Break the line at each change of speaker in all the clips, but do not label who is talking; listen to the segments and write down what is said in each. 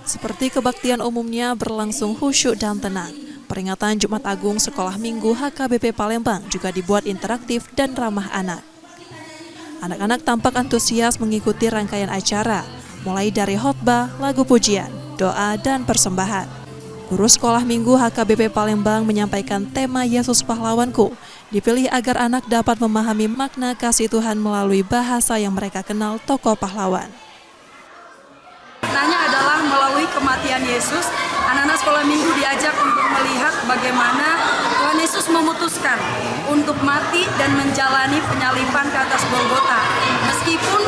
Seperti kebaktian umumnya berlangsung khusyuk dan tenang. Peringatan Jumat Agung Sekolah Minggu HKBP Palembang juga dibuat interaktif dan ramah anak. Anak-anak tampak antusias mengikuti rangkaian acara, mulai dari khotbah, lagu pujian, doa, dan persembahan. Guru Sekolah Minggu HKBP Palembang menyampaikan tema Yesus Pahlawanku, dipilih agar anak dapat memahami makna kasih Tuhan melalui bahasa yang mereka kenal tokoh pahlawan.
Maknanya adalah melalui kematian Yesus, anak-anak sekolah minggu diajak untuk melihat bagaimana Tuhan Yesus memutuskan untuk mati dan menjalani penyaliban ke atas Golgota. Meskipun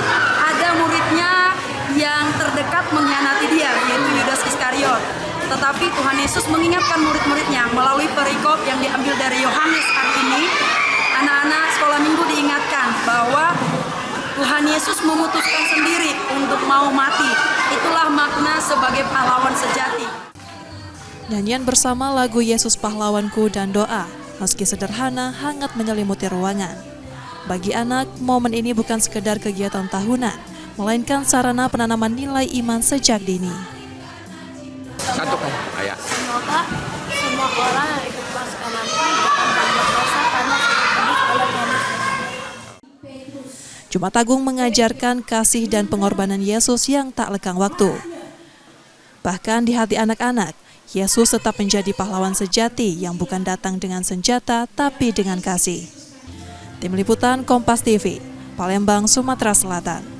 ada muridnya yang terdekat mengkhianati dia, yaitu Yudas Iskariot. Tetapi Tuhan Yesus mengingatkan murid-muridnya melalui perikop yang diambil dari Yohanes hari ini. Anak-anak sekolah minggu diingatkan bahwa Tuhan Yesus memutuskan sendiri untuk mau mati. Itulah makna sebagai pahlawan sejati.
Nyanyian bersama lagu Yesus Pahlawanku dan doa, meski sederhana, hangat menyelimuti ruangan. Bagi anak, momen ini bukan sekedar kegiatan tahunan, melainkan sarana penanaman nilai iman sejak dini.
Satu ayah.
Semoga semua orang yang ikut Paskah nanti akan banyak dosa karena dididik oleh Tuhan Yesus.
Jumat Agung mengajarkan kasih dan pengorbanan Yesus yang tak lekang waktu. Bahkan di hati anak-anak, Yesus tetap menjadi pahlawan sejati yang bukan datang dengan senjata tapi dengan kasih. Tim Liputan Kompas TV, Palembang, Sumatera Selatan.